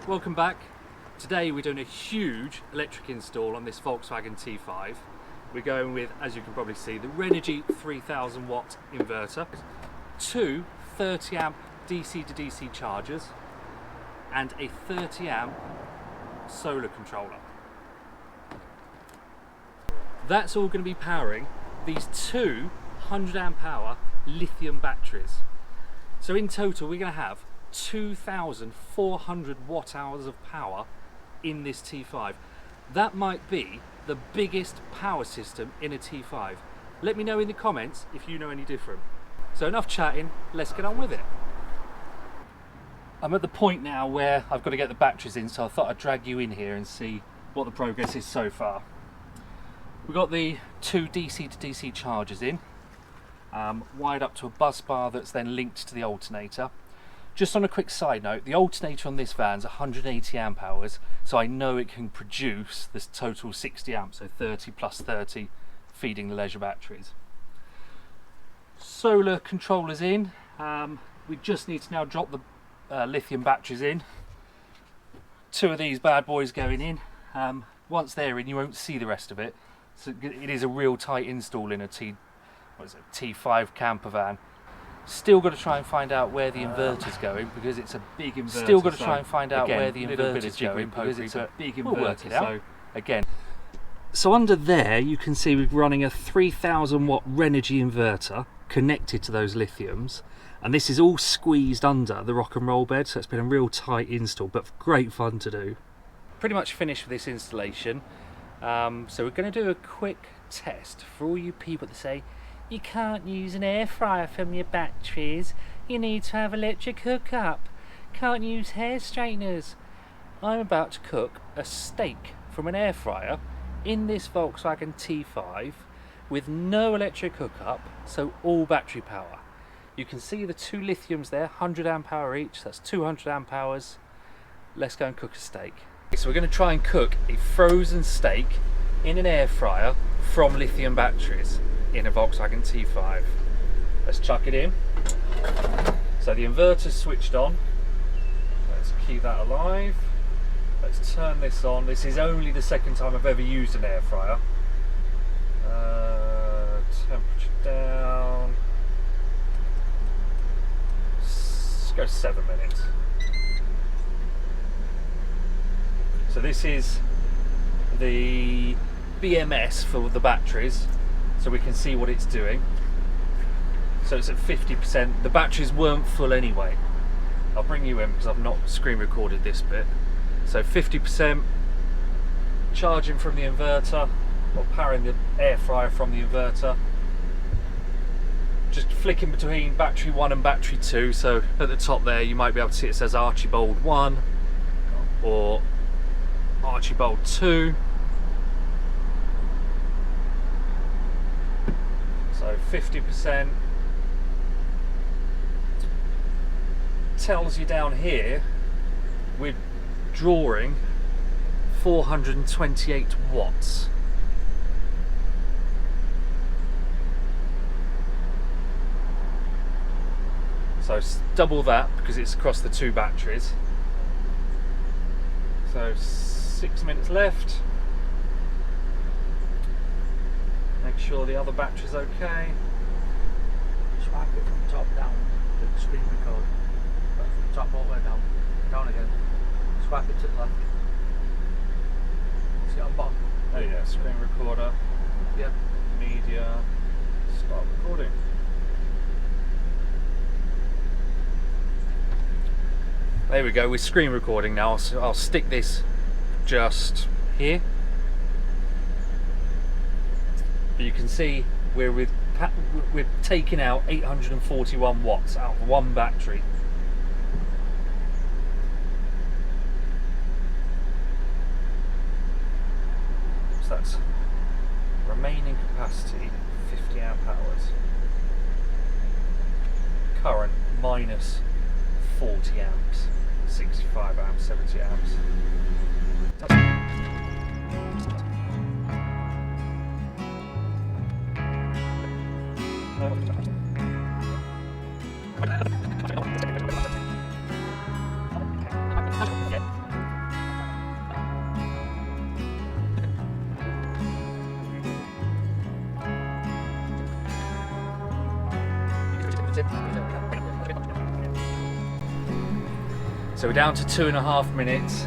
Welcome back. Today we're doing a huge electric install on this Volkswagen T5. We're going with, as you can probably see, the Renogy 3000 watt inverter, two 30 amp DC to DC chargers, and a 30 amp solar controller. That's all going to be powering these two 100 amp hour lithium batteries. So in total we're going to have 2,400 watt hours of power in this T5. That might be the biggest power system in a T5. Let me know in the comments if you know any different. So enough chatting, let's get on with it. I'm at the point now where I've got to get the batteries in, so I thought I'd drag you in here and see what the progress is so far. We've got the two DC to DC chargers in, wired up to a bus bar that's then linked to the alternator. Just on a quick side note, the alternator on this van's 180 amp hours, so I know it can produce this total 60 amps, so 30 plus 30, feeding the leisure batteries. Solar controllers in. We just need to now drop the lithium batteries in. Two of these bad boys going in. Once they're in, you won't see the rest of it. So it is a real tight install in a T5 camper van. Still got to try and find out where the inverter's going, because it's a big inverter. Still got to try and find out where the inverter's going, because it's a big inverter. We'll work it out. So again. So under there you can see we're running a 3000 watt Renogy inverter connected to those lithiums, and this is all squeezed under the rock and roll bed, so it's been a real tight install, but great fun to do. Pretty much finished with this installation. So we're going to do a quick test for all you people that say you can't use an air fryer from your batteries, you need to have electric hookup, can't use hair straighteners. I'm about to cook a steak from an air fryer in this Volkswagen T5 with no electric hookup, so all battery power. You can see the two lithiums there, 100 amp hour each, that's 200 amp hours. Let's go and cook a steak. So we're going to try and cook a frozen steak in an air fryer from lithium batteries in a Volkswagen T5. Let's chuck it in. So the inverter's switched on. Let's keep that alive. Let's turn this on. This is only the second time I've ever used an air fryer. Temperature down. Let's go 7 minutes. So this is the BMS for the batteries, so we can see what it's doing. So it's at 50%. The batteries weren't full anyway. I'll bring you in because I've not screen recorded this bit. So 50% charging from the inverter, or powering the air fryer from the inverter. Just flicking between battery 1 and battery 2. So at the top there you might be able to see it says Archibald 1 or Archibald 2. So 50% tells you down here we're drawing 428 watts. So double that because it's across the two batteries. So 6 minutes left. Make sure the other battery's okay. Swipe it from top down, hit the screen record. From top all the way down, down again. Swipe it to the left. See it on bottom? Oh yeah, screen recorder. Yep. Media. Start recording. There we go, we're screen recording now, so I'll stick this just here. But you can see we're taking out 841 watts out of one battery. So that's remaining capacity 50 amp hours. Current minus 40 amps, 65 amps, 70 amps. So we're down to 2.5 minutes.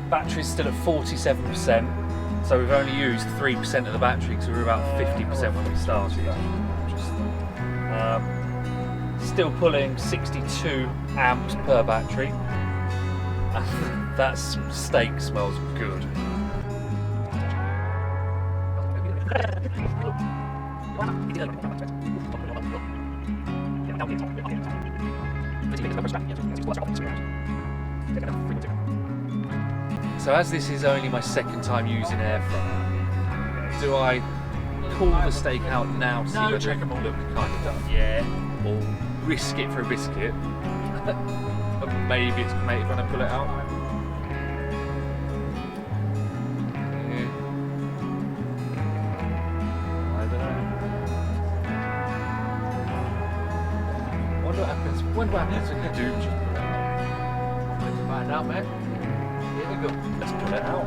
Battery's still at 47%. So we've only used 3% of the battery because we were about 50% when we started. Still pulling 62 amps per battery. That steak smells good. So as this is only my second time using air fryer, do I pull the steak out now to see whether it can look kind of done? Yeah. Or risk it for a biscuit? But maybe it's cremated when I pull it out. Yeah. I don't know. Wonder what happens when you do just pull it out. Let's find out, mate. Here we go. Let's pull it out.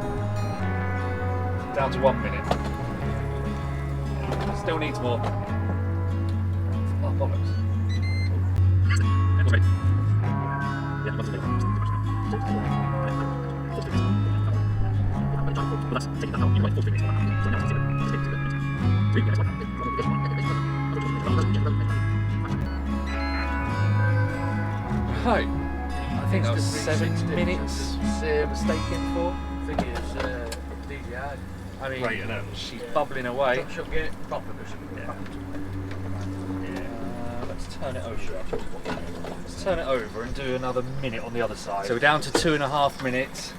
Down to 1 minute. Still needs more. Oh, bollocks. Right, I think that was 7 minutes. Save a steak in for. I think it's DDI. I mean, right, she's bubbling away. She'll get it proper, but she'll get it Let's turn it over. Let's turn it over and do another minute on the other side. So we're down to 2.5 minutes.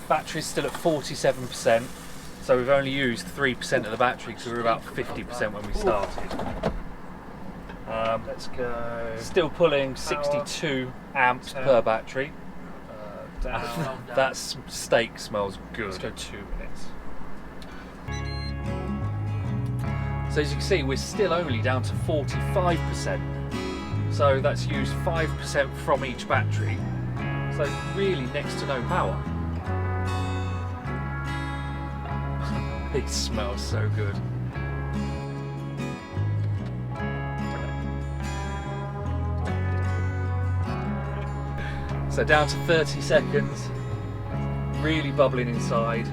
Battery's still at 47%. So we've only used 3% of the battery because we were about 50% when we started. Let's go. Still pulling 62 amps per battery. That steak smells good. Let's go 2 minutes. So as you can see, we're still only down to 45%. So that's used 5% from each battery. So really next to no power. It smells so good. So down to 30 seconds, really bubbling inside,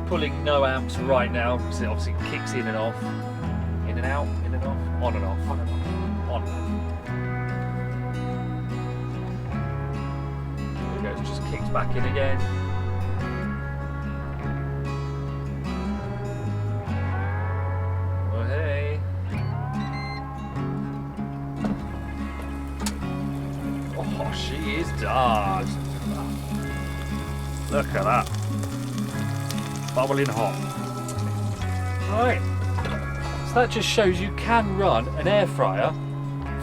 pulling no amps right now because it obviously kicks in and off, in and out, in and off, on and off, on and off, on and off. There it goes, just kicks back in again. Oh hey. Oh, she is done. Look at that. Bubbling hot. Right. So that just shows you can run an air fryer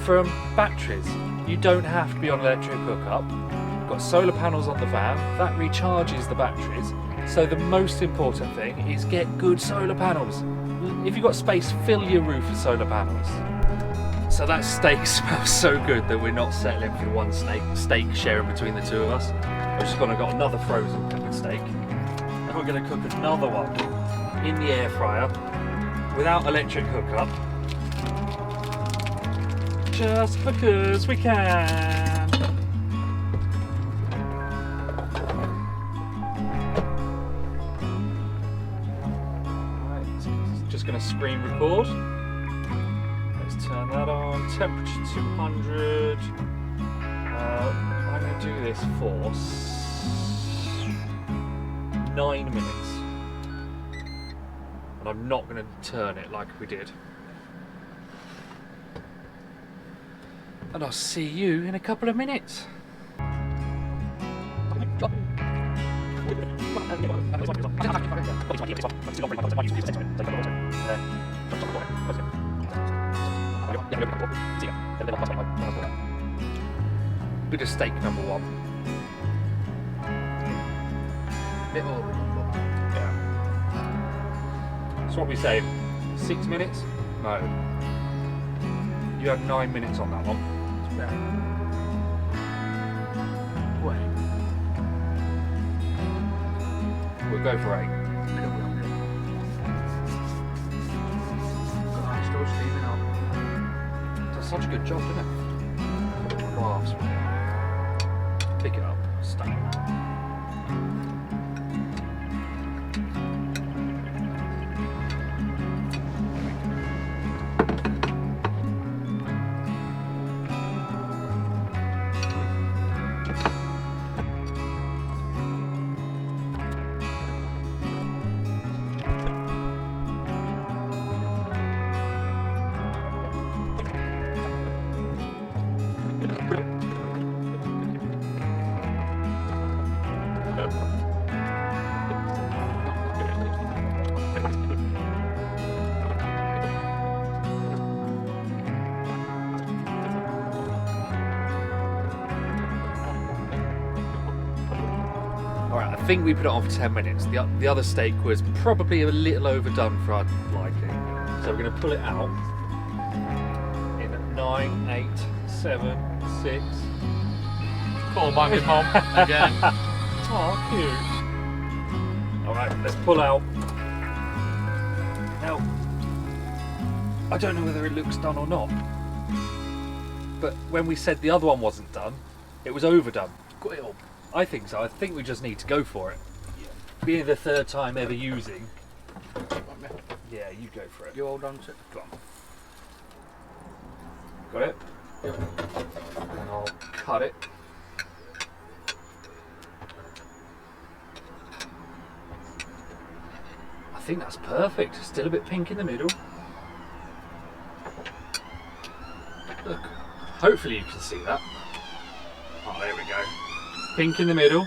from batteries. You don't have to be on electric hookup. You've got solar panels on the van. That recharges the batteries. So the most important thing is get good solar panels. If you've got space, fill your roof with solar panels. So that steak smells so good that we're not settling for one steak sharing between the two of us. We're just gonna got another frozen pepper steak, and we're gonna cook another one in the air fryer without electric hookup, just because we can. Right, just gonna screen record. Turn that on, temperature 200. I'm going to do this for 9 minutes. And I'm not going to turn it like we did. And I'll see you in a couple of minutes. Bit of steak number one. Bit over. Yeah. So what we say? 6 minutes? No. You had 9 minutes on that one. Wait. We'll go for 8. God, still steaming up. Does such a good job, doesn't it? Glass. Pick it up. Stop. Alright, I think we put it on for 10 minutes. The other steak was probably a little overdone for our liking. So we're going to pull it out in 9, 8, 7, 6. Call by my mum again. Oh, cute. Alright, let's pull out. Now, I don't know whether it looks done or not, but when we said the other one wasn't done, it was overdone. Cut it up. I think so. I think we just need to go for it. Yeah. Being the third time ever using. Yeah, you go for it. You hold on to it. Go on. Got it? Yep. And I'll cut it. I think that's perfect. Still a bit pink in the middle. Look. Hopefully you can see that. Oh, there we go. Pink in the middle,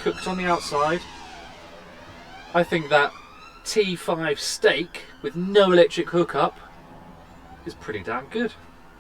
cooked on the outside. I think that T5 steak with no electric hookup is pretty damn good.